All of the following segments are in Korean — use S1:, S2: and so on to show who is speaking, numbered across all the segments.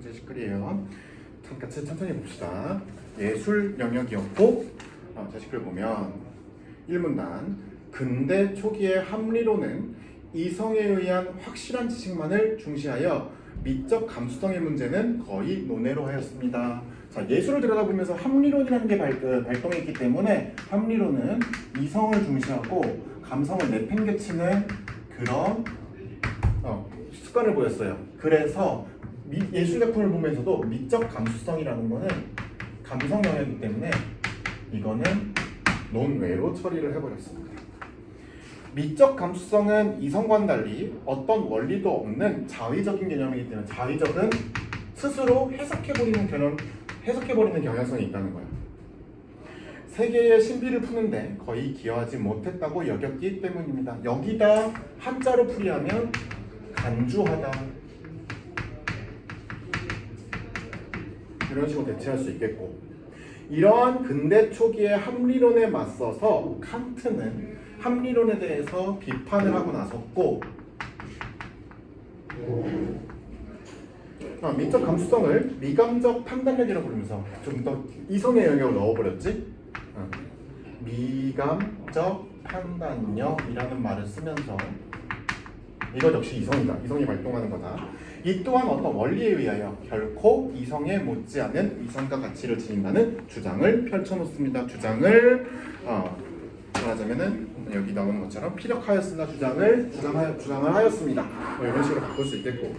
S1: 번째 시글이에요. 같이 천천히 봅시다. 예술 영역이었고 자식글 보면 1문단 근대 초기의 합리론은 이성에 의한 확실한 지식만을 중시하여 미적 감수성의 문제는 거의 논외로 하였습니다. 자, 예술을 들여다보면서 합리론이라는 게 발동했기 때문에 합리론은 이성을 중시하고 감성을 내팽개치는 그런 습관을 보였어요. 그래서 예술 작품을 보면서도 미적 감수성이라는 거는 감성 영역이기 때문에 이거는 논외로 처리를 해버렸습니다. 미적 감수성은 이성과는 달리 어떤 원리도 없는 자의적인 개념이기 때문에 자의적은 스스로 해석해버리는 경향성이 있다는 거예요. 세계의 신비를 푸는데 거의 기여하지 못했다고 여겼기 때문입니다. 여기다 한자로 풀이하면 간주하다 이런 식으로 대체할 수 있겠고, 이러한 근대 초기의 합리론에 맞서서 칸트는 합리론에 대해서 비판을 하고 나섰고, 미적 감수성을 미감적 판단력이라고 부르면서 좀 더 이성의 영역을 넣어버렸지. 미감적 판단력이라는 말을 쓰면서 이것 역시 이성이다. 이성이 발동하는 거다. 이 또한 어떤 원리에 의하여 결코 이성에 못지않은 이성과 가치를 지닌다는 주장을 펼쳐놓습니다. 주장을 말하자면은 여기 나오는 것처럼 피력하였으나 주장을 하였습니다. 이런 식으로 바꿀 수 있겠고,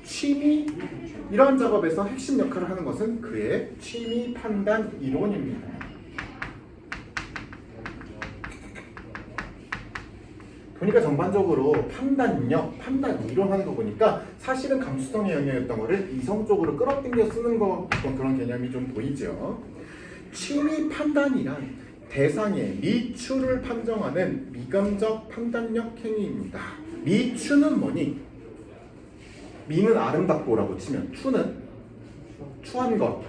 S1: 취미 이러한 작업에서 핵심 역할을 하는 것은 그의 취미 판단 이론입니다. 보니까 전반적으로 판단력, 판단 이론 하는 거 보니까 사실은 감수성의 영역이었던 거를 이성적으로 끌어당겨 쓰는 거, 그런 개념이 좀 보이죠. 취미 판단이란 대상의 미추를 판정하는 미감적 판단력 행위입니다. 미추는 뭐니? 미는 아름답고라고 치면 추는 추한 것,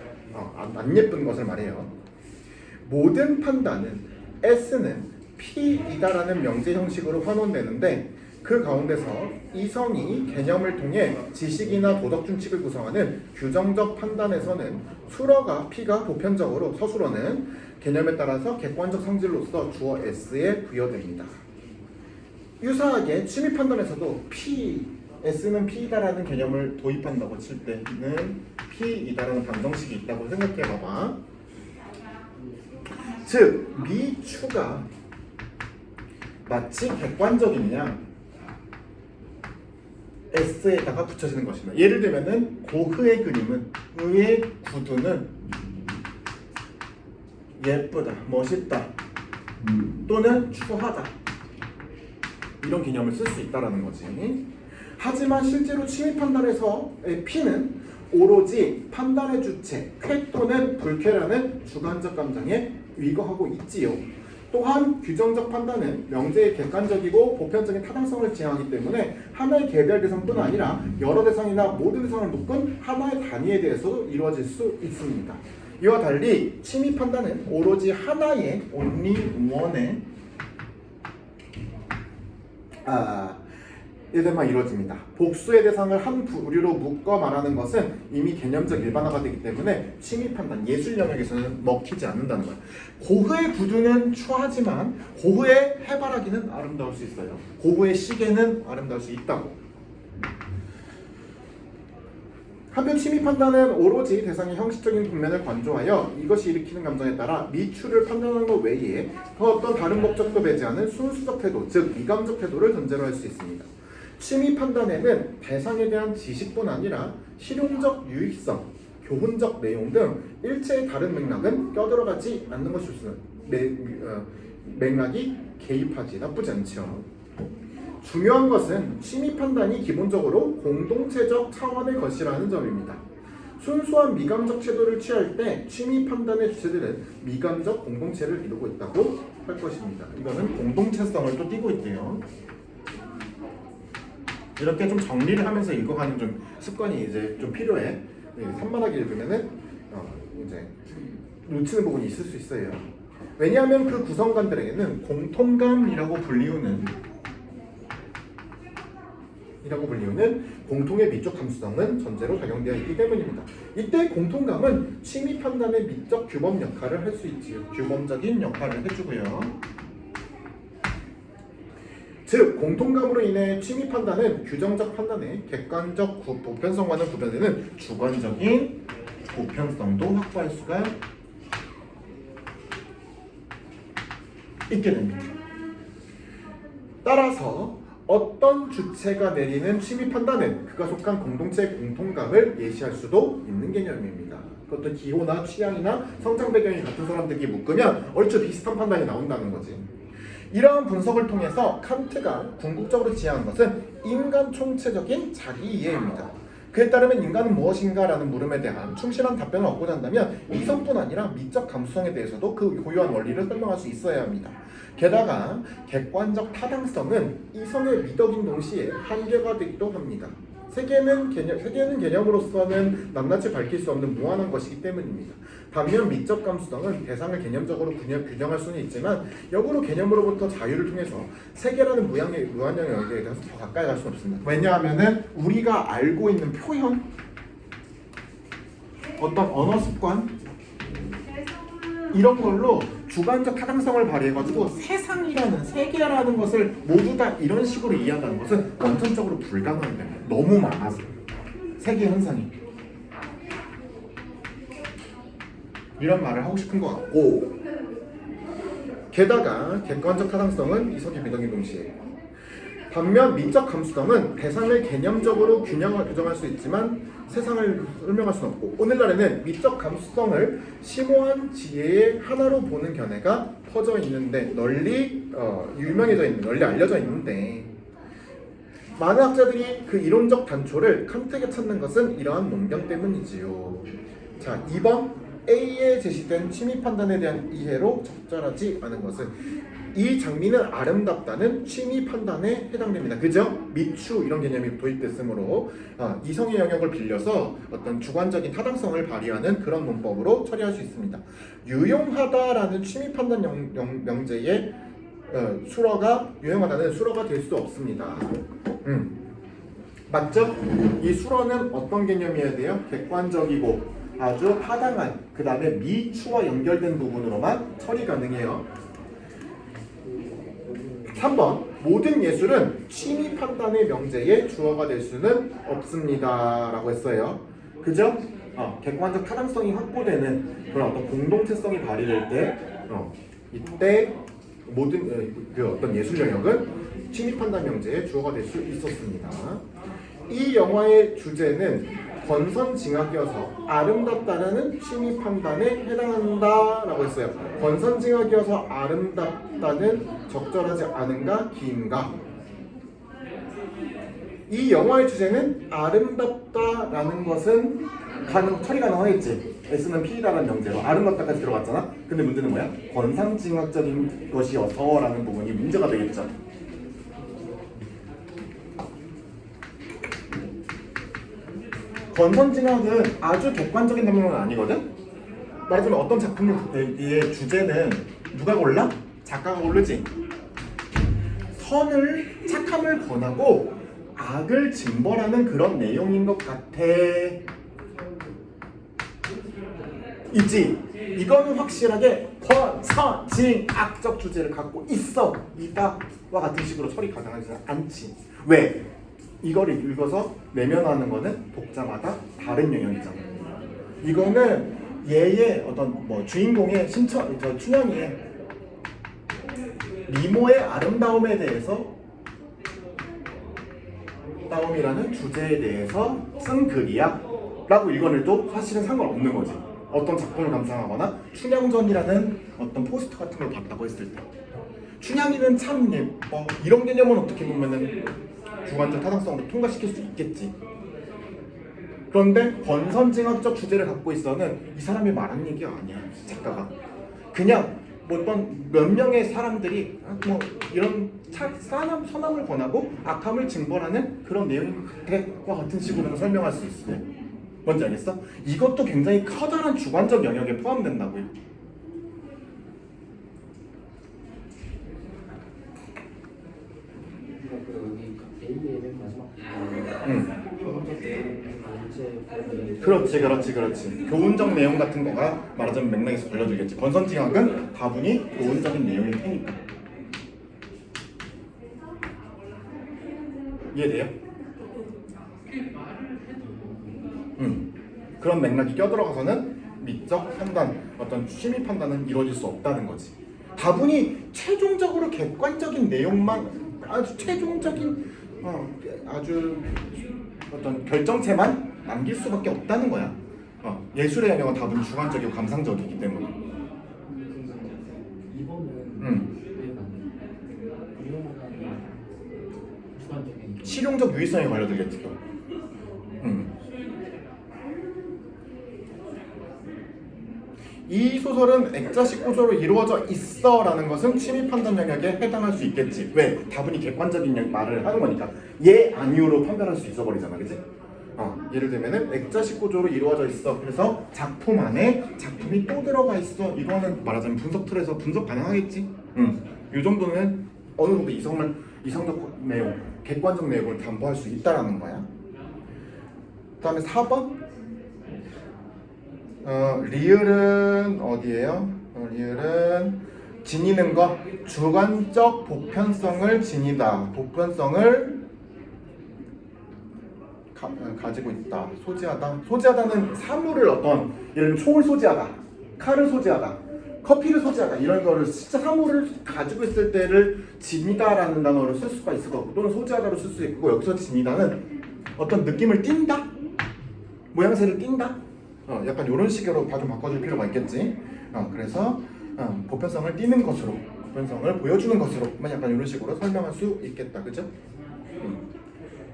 S1: 안 예쁜 것을 말해요. 모든 판단은 S는 P이다라는 명제 형식으로 환원되는데, 그 가운데서 이성이 개념을 통해 지식이나 도덕 준칙을 구성하는 규정적 판단에서는 수러가 P가 보편적으로, 서술어는 개념에 따라서 객관적 성질로서 주어 S에 부여됩니다. 유사하게 취미 판단에서도 S는 P이다라는 개념을 도입한다고 칠 때는 P이다라는 방정식이 있다고 생각해봐봐. 즉 미추가 마치 객관적이냐 S에다가 붙여지는 것입니다. 예를 들면은 고흐의 그림은, 의의 구두는 예쁘다, 멋있다 또는 추하다 이런 개념을 쓸 수 있다라는 거지. 하지만 실제로 취미 판단에서 P는 오로지 판단의 주체 쾌 또는 불쾌라는 주관적 감정에 위거하고 있지요. 또한 규정적 판단은 명제의 객관적이고 보편적인 타당성을 지향하기 때문에 하나의 개별 대상뿐 아니라 여러 대상이나 모든 대상을 묶은 하나의 단위에 대해서도 이루어질 수 있습니다. 이와 달리 취미 판단은 오로지 하나의 only one의 예대만 이루어집니다. 복수의 대상을 한 부류로 묶어 말하는 것은 이미 개념적 일반화가 되기 때문에 취미 판단, 예술 영역에서는 먹히지 않는다는 거예요. 고흐의 구두는 추하지만 고흐의 해바라기는 아름다울 수 있어요. 고흐의 시계는 아름다울 수 있다고. 한편 취미 판단은 오로지 대상의 형식적인 분면을 관조하여 이것이 일으키는 감정에 따라 미추를 판단하는 것 외에 어떤 다른 목적도 배제하는 순수적 태도, 즉 미감적 태도를 전제로 할 수 있습니다. 취미 판단에는 대상에 대한 지식뿐 아니라 실용적 유익성, 교훈적 내용 등 일체의 다른 맥락은 껴들어가지 않는 것일 수 맥락이 개입하지 나쁘지 않죠. 중요한 것은 취미 판단이 기본적으로 공동체적 차원의 것이라는 점입니다. 순수한 미감적 태도를 취할 때 취미 판단의 주체들은 미감적 공동체를 이루고 있다고 할 것입니다. 이거는 공동체성을 또 띠고 있대요. 이렇게 좀 정리를 하면서 읽어가는 좀 습관이 이제 좀 필요해. 산만하게 읽으면은 이제 놓치는 부분이 있을 수 있어요. 왜냐하면 그 구성관들에게는 공통감이라고 불리우는 이라고 불리우는 공통의 미적 감수성은 전제로 작용되어 있기 때문입니다. 이때 공통감은 취미 판단의 미적 규범 역할을 할 수 있지요. 규범적인 역할을 해주고요. 즉 공통감으로 인해 취미 판단은 규정적 판단의 객관적 보편성과는 구별되는 주관적인 보편성도 확보할 수가 있게 됩니다. 따라서 어떤 주체가 내리는 취미 판단은 그가 속한 공동체의 공통감을 예시할 수도 있는 개념입니다. 그것도 기호나 취향이나 성장 배경이 같은 사람들끼리 묶으면 얼추 비슷한 판단이 나온다는 거지. 이러한 분석을 통해서 칸트가 궁극적으로 지향한 것은 인간 총체적인 자기 이해입니다. 그에 따르면 인간은 무엇인가라는 물음에 대한 충실한 답변을 얻고자 한다면 이성뿐 아니라 미적 감수성에 대해서도 그 고유한 원리를 설명할 수 있어야 합니다. 게다가 객관적 타당성은 이성의 미덕인 동시에 한계가 되기도 합니다. 세계는 개념으로서는 낱낱이 밝힐 수 없는 무한한 것이기 때문입니다. 반면 미적 감수성은 대상을 개념적으로 규정할 수는 있지만 역으로 개념으로부터 자유를 통해서 세계라는 무한의 영역에 대해서 더 가까이 갈 수는 없습니다. 왜냐하면 우리가 알고 있는 표현, 어떤 언어 습관 이런 걸로 주관적 타당성을 발휘해가지고 세상이라는 세계라는 것을 모두 다 이런 식으로 이해한다는 것은 원천적으로 불가능합니다. 너무 많아서 세계 현상이 이런 말을 하고 싶은 것 같고, 게다가 객관적 타당성은 이성의 미덕인 동시에 반면 미적 감수성은 대상을 개념적으로 규정할 수 있지만 세상을 설명할 수는 없고, 오늘날에는 미적 감수성을 심오한 지혜의 하나로 보는 견해가 퍼져 있는데 널리 널리 알려져 있는데 많은 학자들이 그 이론적 단초를 칸트에게 찾는 것은 이러한 논견 때문이지요. 자, 2번 A에 제시된 취미 판단에 대한 이해로 적절하지 않은 것은 이 장미는 아름답다는 취미 판단에 해당됩니다. 그죠? 미추 이런 개념이 도입됐으므로 이성의 영역을 빌려서 어떤 주관적인 타당성을 발휘하는 그런 문법으로 처리할 수 있습니다. 유용하다라는 취미 판단 명제의 유용하다는 수로가 될 수 없습니다. 맞죠? 이 수로는 어떤 개념이어야 돼요? 객관적이고 아주 타당한, 그 다음에 미추와 연결된 부분으로만 처리 가능해요. 3번 모든 예술은 취미 판단의 명제의 주어가 될 수는 없습니다 라고 했어요. 그죠? 객관적 타당성이 확보되는 그런 어떤 공동체성이 발휘될 때 이때 모든 어떤 예술 영역은 취미 판단 명제의 주어가 될 수 있었습니다. 이 영화의 주제는 권선징악이어서 아름답다는 취미 판단에 해당한다라고 했어요. 권선징악이어서 아름답다는 적절하지 않은가 기인가? 이 영화의 주제는 아름답다라는 것은 처리 가능하겠지. S는 P다라는 명제로 아름답다까지 들어갔잖아. 근데 문제는 뭐야? 권선징악적인 것이어서라는 부분이 문제가 되겠죠. 권선징악은 아주 객관적인 설명은 아니거든? 말하자면 어떤 작품의 주제는 누가 골라? 작가가 고르지. 착함을 권하고 악을 징벌하는 그런 내용인 것 같아. 있지? 이거는 확실하게 권선징악적 주제를 갖고 있어. 이다와 같은 식으로 처리 가능하지 않지. 왜? 이거를 읽어서 내면하는 거는 독자마다 다른 영역이잖아. 이거는 얘의 어떤 주인공의 춘향이의 미모의 아름다움에 대해서 아름다움이라는 주제에 대해서 쓴 글이야 라고 읽어내도 사실은 상관없는 거지. 어떤 작품을 감상하거나 춘향전이라는 어떤 포스터 같은 걸 봤다고 했을 때 춘향이는 참 예뻐 이런 개념은 어떻게 보면은 주관적 타당성으로 통과시킬 수 있겠지. 그런데 권선징악적 주제를 갖고 있어는 이 사람이 말한 얘기가 아니야. 작가가 그냥 어떤 몇 명의 사람들이 이런 선함을 권하고 악함을 징벌하는 그런 내용과 같은 식으로 설명할 수 있어요. 뭔지 알겠어? 이것도 굉장히 커다란 주관적 영역에 포함된다고요.
S2: A의 맨 마지막
S1: 그렇지. 교훈적 내용 같은 거가 말하자면 맥락에서 걸려들겠지. 권선징악은 다분히 교훈적인 내용일 테니까. 이해돼요? 그런 맥락이 껴들어가서는 미적 판단, 어떤 심의 판단은 이루어질 수 없다는 거지. 다분히 최종적으로 객관적인 내용만 아주 최종적인 아주 어떤 결정체만 남길 수밖에 없다는 거야. 예술의 영역은 다분히 주관적이고 감상적이기 때문에. 실용적 유의성에 걸려들겠지 또. 이 소설은 액자식 구조로 이루어져 있어라는 것은 취미 판단 영역에 해당할 수 있겠지. 왜? 다분히 객관적인 말을 하는 거니까. 예, 아니오로 판단할 수 있어 버리잖아, 그치? 예를 들면은 액자식 구조로 이루어져 있어. 그래서 작품 안에 작품이 또 들어가 있어. 이거는 말하자면 분석 틀에서 분석 가능하겠지. 이 정도는 어느 정도 이성적 내용, 객관적 내용을 담보할 수 있다라는 거야. 그다음에 4번. 리을은 어디예요? 리을은 지니는 것, 주관적 보편성을 지니다. 보편성을 가지고 있다. 소지하다. 소지하다는 사물을 어떤 예를 들면 총을 소지하다, 칼을 소지하다, 커피를 소지하다 이런 거를 진짜 사물을 가지고 있을 때를 지니다라는 단어로 쓸 수가 있을 거고 또는 소지하다로 쓸 수 있고 여기서 지니다는 어떤 느낌을 띈다, 모양새를 띈다. 약간 이런 식으로 좀 바꿔줄 필요가 있겠지. 그래서 보편성을 띠는 것으로, 보편성을 보여주는 것으로만 약간 이런 식으로 설명할 수 있겠다, 그죠?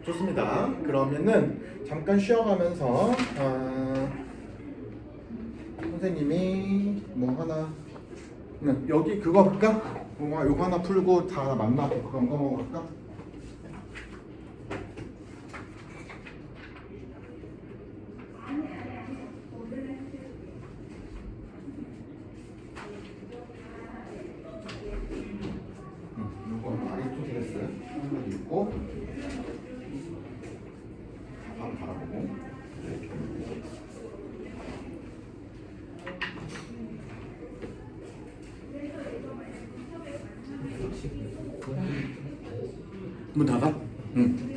S1: 좋습니다. 그러면은 잠깐 쉬어가면서 선생님이 뭐 하나 여기 그거 할까? 요거 하나 풀고 다 만나고 그런 거 먹을까? 요거 아리스토텔레스 한번 읽고 바로 갈아보고 문 닫아? 응.